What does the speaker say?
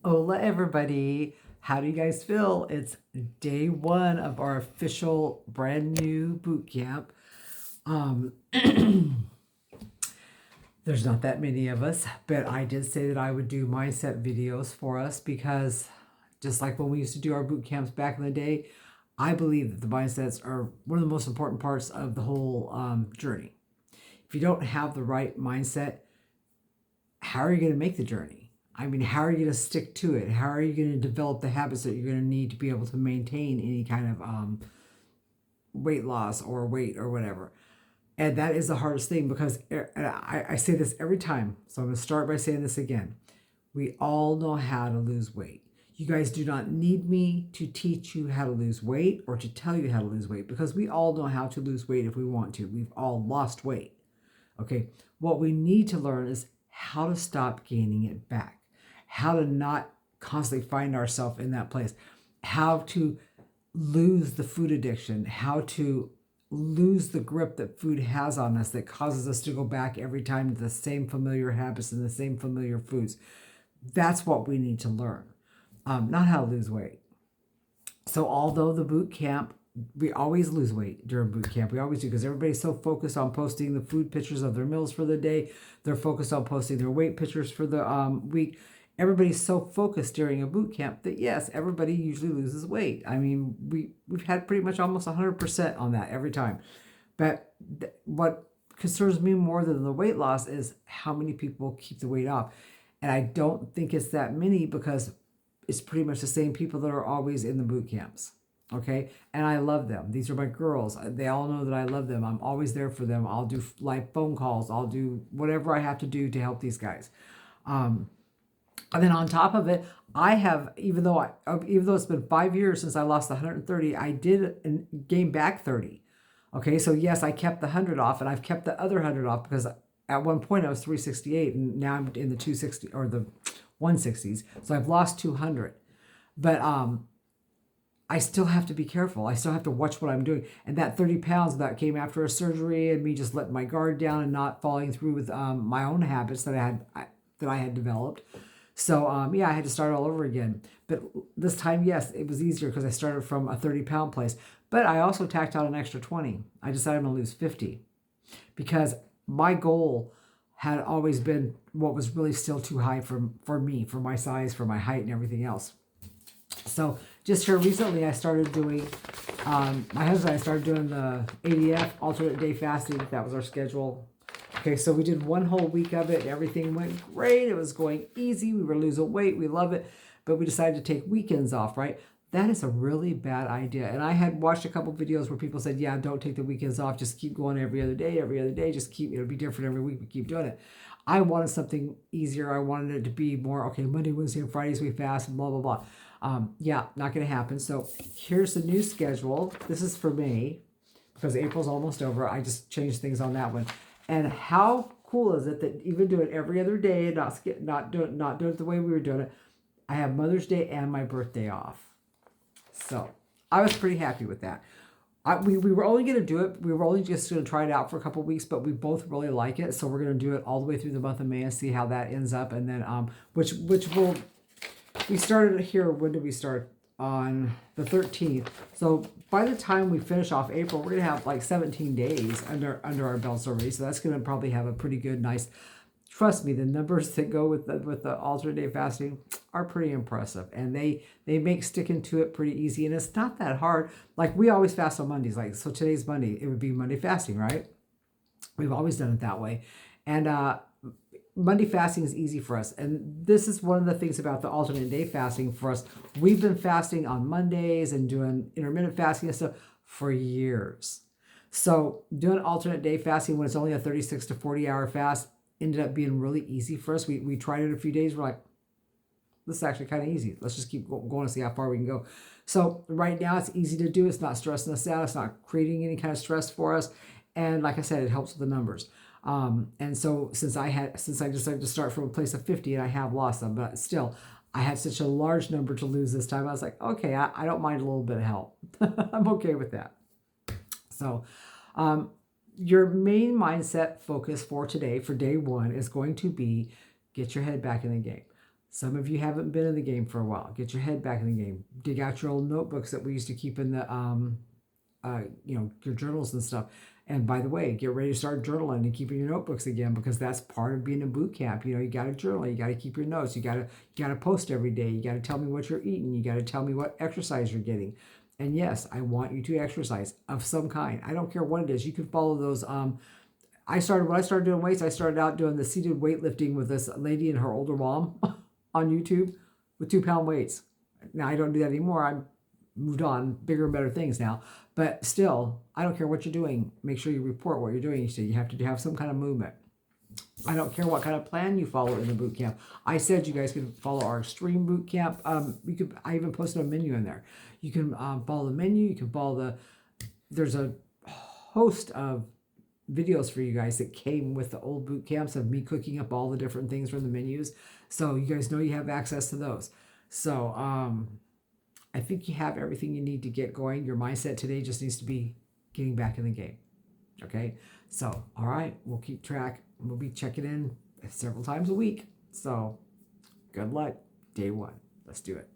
Hola, everybody. How do you guys feel? It's day one of our official brand new boot camp. Um, there's not that many of us, but I did say that I would do mindset videos for us because just like when we used to do our boot camps back in the day, I believe that the mindsets are one of the most important parts of the whole journey. If you don't have the right mindset, how are you going to make the journey? I mean, how are you going to stick to it? How are you going to develop the habits that you're going to need to be able to maintain any kind of weight loss or weight or whatever? And that is the hardest thing because I say this every time. So I'm going to start by saying this again. We all know how to lose weight. You guys do not need me to teach you how to lose weight or to tell you how to lose weight because we all know how to lose weight if we want to. We've all lost weight. Okay, what we need to learn is how to stop gaining it back, how to not constantly find ourselves in that place, how to lose the food addiction, how to lose the grip that food has on us that causes us to go back every time to the same familiar habits and the same familiar foods. That's what we need to learn, not how to lose weight. So although the boot camp, we always lose weight during boot camp. We always do because everybody's so focused on posting the food pictures of their meals for the day. They're focused on posting their weight pictures for the week. Everybody's so focused during a boot camp that yes, everybody usually loses weight. I mean, we've had pretty much almost 100% on that every time. But what concerns me more than the weight loss is how many people keep the weight off. And I don't think it's that many because it's pretty much the same people that are always in the boot camps. Okay. And I love them. These are my girls. They all know that I love them. I'm always there for them. I'll do live phone calls. I'll do whatever I have to do to help these guys. Um, and then on top of it, I have, even though it's been 5 years since I lost the 130, I did gain back 30. Okay. So yes, I kept the 100 off and I've kept the other 100 off because at one point I was 368 and now I'm in the 260 or the 160s. So I've lost 200. But I still have to be careful. I still have to watch what I'm doing. And that 30 pounds that came after a surgery and me just letting my guard down and not following through with my own habits that I had developed. So yeah, I had to start all over again. But this time, yes, it was easier because I started from a 30-pound place. But I also tacked on an extra 20. I decided I'm going to lose 50 because my goal had always been what was really still too high for me, for my size, for my height, and everything else. So just here recently, I started doing, my husband and I started doing the ADF, alternate day fasting. That was our schedule. Okay, so we did one whole week of it. Everything went great. It was going easy. We were losing weight. We love it. But we decided to take weekends off, right? That is a really bad idea. And I had watched a couple videos where people said, yeah, don't take the weekends off. Just keep going every other day, every other day. Just keep, it'll be different every week, but keep doing it. I wanted something easier. I wanted it to be more, okay, Monday, Wednesday, and Fridays we fast, and blah, blah, blah. Yeah, not going to happen. So here's the new schedule. This is for May because April's almost over. I just changed things on that one. And how cool is it that even do it every other day and not do it the way we were doing it? I have Mother's Day and my birthday off. So I was pretty happy with that. We were only going to do it. We were only just going to try it out for a couple of weeks, but we both really like it. So we're going to do it all the way through the month of May and see how that ends up. And then, which will, we started here. When did we start? On the 13th. So by the time we finish off April, we're going to have like 17 days under our belts already. So that's going to probably have a pretty good, nice, trust me, the numbers that go with the alternate day fasting are pretty impressive, and they make sticking to it pretty easy, and it's not that hard. Like we always fast on Mondays, like so today's Monday, it would be Monday fasting, right? We've always done it that way, and Monday fasting is easy for us, and this is one of the things about the alternate day fasting for us. We've been fasting on Mondays and doing intermittent fasting and stuff for years. So doing alternate day fasting when it's only a 36 to 40 hour fast ended up being really easy for us. We tried it a few days. We're like, this is actually kind of easy. Let's just keep going and see how far we can go. So right now it's easy to do. It's not stressing us out. It's not creating any kind of stress for us. And like I said, it helps with the numbers. And so since I decided to start from a place of 50 and I have lost them, but still I had such a large number to lose this time. I was like, okay, I don't mind a little bit of help. I'm okay with that. So, your main mindset focus for today, for day one, is going to be get your head back in the game. Some of you haven't been in the game for a while. Get your head back in the game. Dig out your old notebooks that we used to keep in the your journals and stuff. And by the way, get ready to start journaling and keeping your notebooks again, because that's part of being in boot camp. You got to journal. You got to keep your notes. You got to post every day. You got to tell me what you're eating. You got to tell me what exercise you're getting. And yes, I want you to exercise of some kind. I don't care what it is. You can follow those. When I started doing weights, I started out doing the seated weightlifting with this lady and her older mom on YouTube with 2-pound weights. Now I don't do that anymore. I'm moved on, bigger and better things now. But still, I don't care what you're doing. Make sure you report what you're doing. You have to have some kind of movement. I don't care what kind of plan you follow in the boot camp. I said you guys can follow our extreme boot camp. I even posted a menu in there. You can follow the menu. You can follow there's a host of videos for you guys that came with the old boot camps of me cooking up all the different things from the menus. So you guys know you have access to those. So I think you have everything you need to get going. Your mindset today just needs to be getting back in the game. Okay? So, all right, we'll keep track. We'll be checking in several times a week. So, good luck. Day 1. Let's do it.